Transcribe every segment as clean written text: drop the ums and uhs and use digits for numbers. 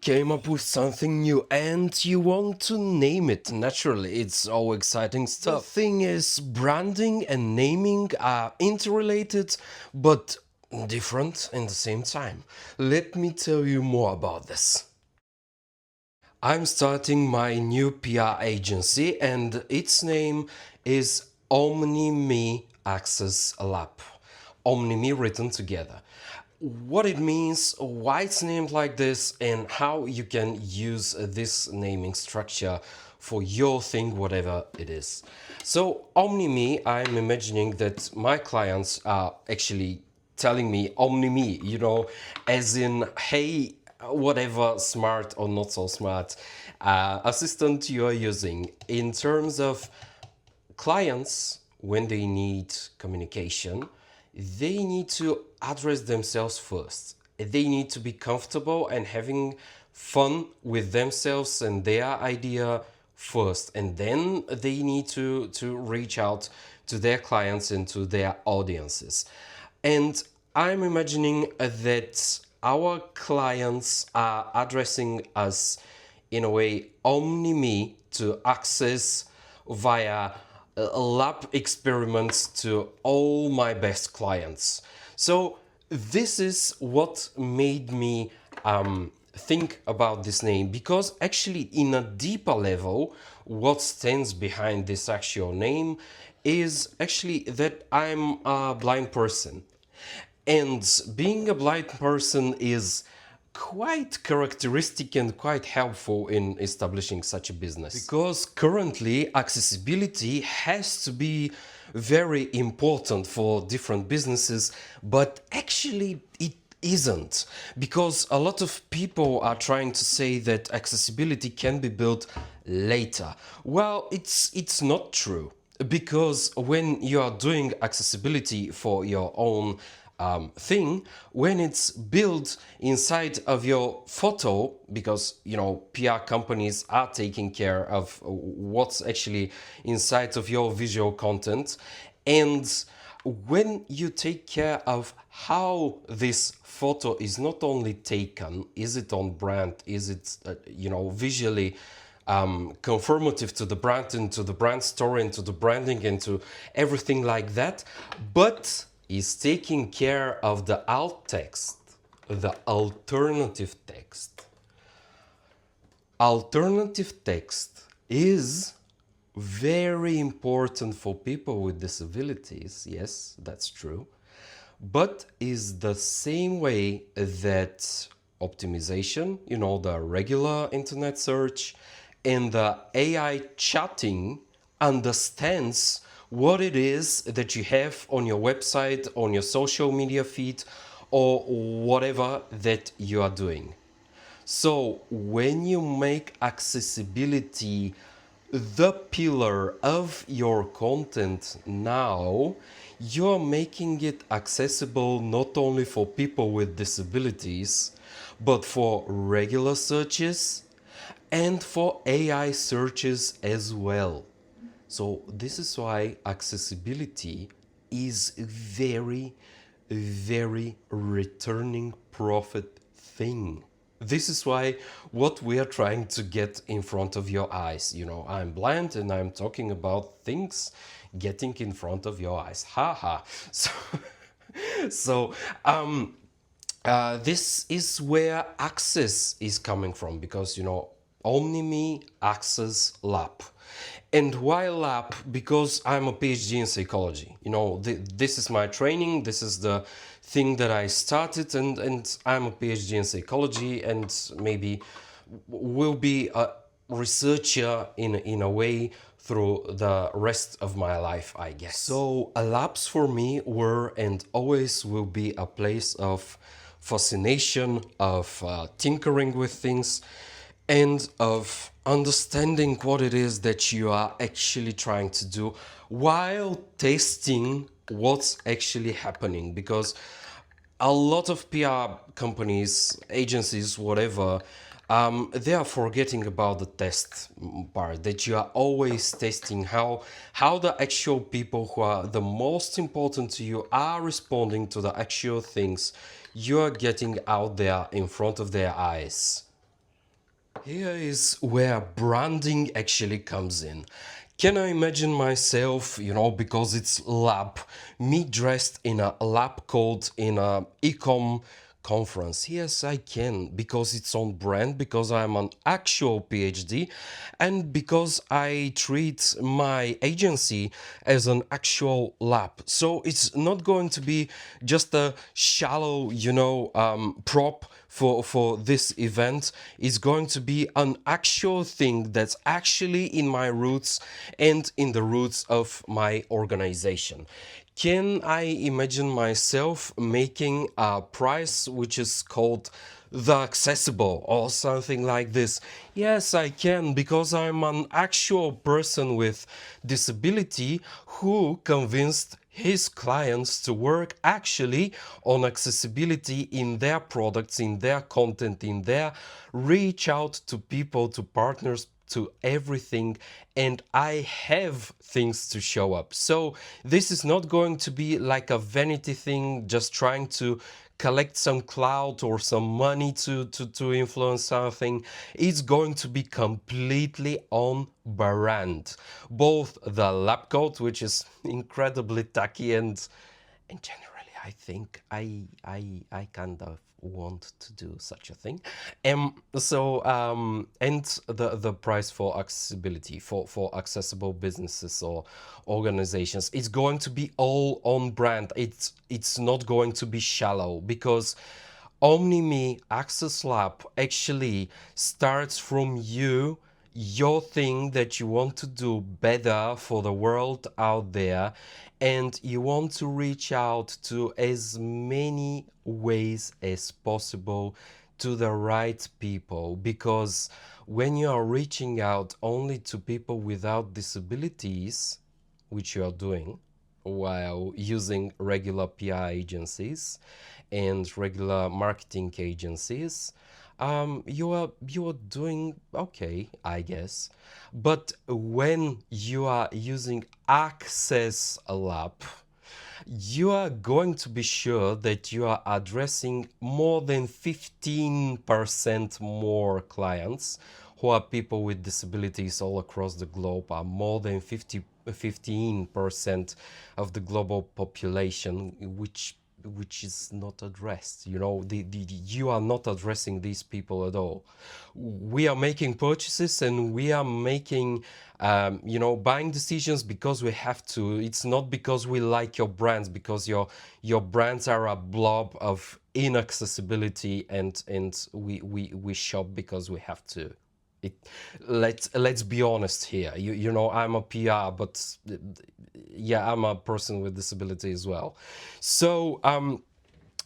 came up with something new and you want to name it. Naturally, it's all exciting stuff. The thing is, branding and naming are interrelated but different in the same time. Let me tell you more about this. I'm starting my new PR agency and its name is OmniMe Access Lab. OmniMe written together. What it means, why it's named like this, and how you can use this naming structure for your thing, whatever it is. So, OmniMe, I'm imagining that my clients are actually telling me OmniMe, as in, hey, whatever smart or not so smart assistant you are using. In terms of clients, when they need communication, they need to address themselves first. They need to be comfortable and having fun with themselves and their idea first. And then they need to reach out to their clients and to their audiences. And I'm imagining that our clients are addressing us in a way only me to access via lab experiments to all my best clients. So this is what made me think about this name, because actually in a deeper level what stands behind this actual name is actually that I'm a blind person, and being a blind person is quite characteristic and quite helpful in establishing such a business. Because currently accessibility has to be very important for different businesses, but actually it isn't, because a lot of people are trying to say that accessibility can be built later. Well, it's not true, because when you are doing accessibility for your own thing, when it's built inside of your photo, because PR companies are taking care of what's actually inside of your visual content, and when you take care of how this photo is not only taken, is it on brand, is it visually conformative to the brand and to the brand story and to the branding and to everything like that, but is taking care of the alt text, the alternative text. Alternative text is very important for people with disabilities, yes, that's true, but is the same way that optimization, the regular internet search, and the AI chatting understands what it is that you have on your website, on your social media feed, or whatever that you are doing. So when you make accessibility the pillar of your content now, you're making it accessible not only for people with disabilities, but for regular searches and for AI searches as well. So this is why accessibility is a very, very returning profit thing. This is why what we are trying to get in front of your eyes. I'm blind and I'm talking about things getting in front of your eyes. Haha. So this is where access is coming from, because OmniMe Access Lab. And why lab? Because I'm a PhD in psychology. This is my training, this is the thing that I started, and I'm a PhD in psychology, and maybe will be a researcher in a way through the rest of my life, I guess. So labs for me were and always will be a place of fascination, of tinkering with things, and of understanding what it is that you are actually trying to do while testing what's actually happening. Because a lot of PR companies, agencies, whatever, they are forgetting about the test part, that you are always testing how the actual people who are the most important to you are responding to the actual things you are getting out there in front of their eyes. Here is where branding actually comes in. Can I imagine myself, because it's lab, me dressed in a lab coat in a ecom conference? Yes, I can, because it's on brand, because I'm an actual PhD, and because I treat my agency as an actual lab. So it's not going to be just a shallow, prop for this event. Is going to be an actual thing that's actually in my roots and in the roots of my organization. Can I imagine myself making a price which is called the accessible or something like this? Yes, I can, because I'm an actual person with disability who convinced his clients to work actually on accessibility in their products, in their content, in their reach out to people, to partners, to everything, and I have things to show up. So this is not going to be like a vanity thing, just trying to collect some clout or some money to influence something. It's going to be completely on brand. Both the lab coat, which is incredibly tacky, and generally I think I kind of want to do such a thing. And the price for accessibility, for accessible businesses or organizations, it's going to be all on brand. It's not going to be shallow, because OmniMe Access Lab actually starts from you, your thing that you want to do better for the world out there, and you want to reach out to as many ways as possible to the right people. Because when you are reaching out only to people without disabilities, which you are doing while using regular PR agencies and regular marketing agencies, you are doing okay, I guess. But when you are using Access Lab, you are going to be sure that you are addressing more than 15% more clients who are people with disabilities all across the globe, are more than 15% of the global population, which is not addressed. You are not addressing these people at all. We are making purchases, and we are making buying decisions because we have to. It's not because we like your brands, because your brands are a blob of inaccessibility, and we shop because we have to. it, let's be honest here. I'm a PR, but yeah, I'm a person with disability as well. So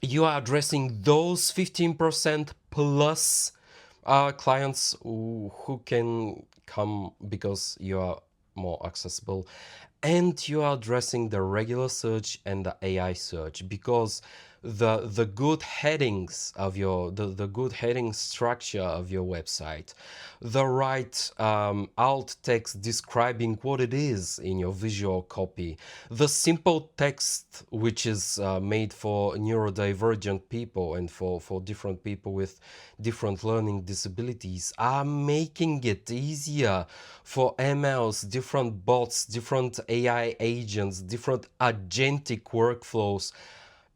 you are addressing those 15% plus clients who can come because you are more accessible, and you are addressing the regular search and the AI search, because the good headings of the good heading structure of your website, the right alt text describing what it is in your visual copy, the simple text which is made for neurodivergent people and for different people with different learning disabilities, are making it easier for MLs, different bots, different AI agents, different agentic workflows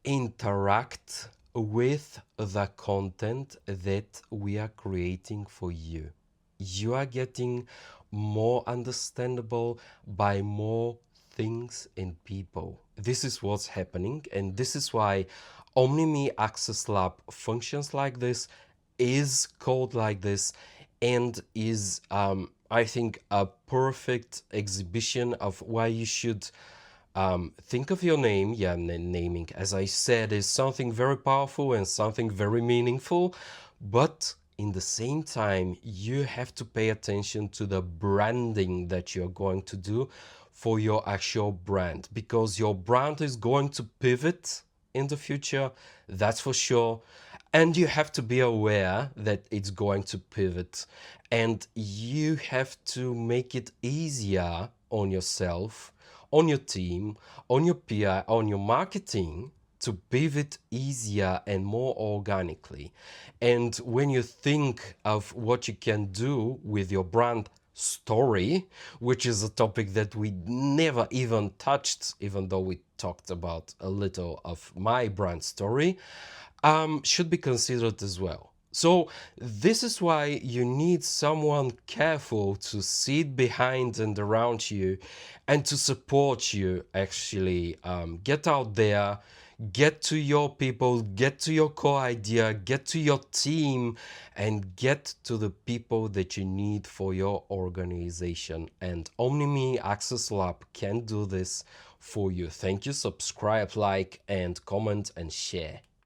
interact with the content that we are creating for you. You are getting more understandable by more things and people. This is what's happening, and this is why OmniMe Access Lab functions like this, is called like this, and is, I think, a perfect exhibition of why you should think of your name. Yeah, naming, as I said, is something very powerful and something very meaningful, but in the same time, you have to pay attention to the branding that you're going to do for your actual brand, because your brand is going to pivot in the future, that's for sure. And you have to be aware that it's going to pivot, and you have to make it easier on yourself, on your team, on your PR, on your marketing, to pivot easier and more organically. And when you think of what you can do with your brand story, which is a topic that we never even touched, even though we talked about a little of my brand story, should be considered as well. So this is why you need someone careful to sit behind and around you and to support you actually get out there, get to your people, get to your core idea, get to your team, and get to the people that you need for your organization. And OmniMe Access Lab can do this for you. Thank you. Subscribe, like, and comment and share.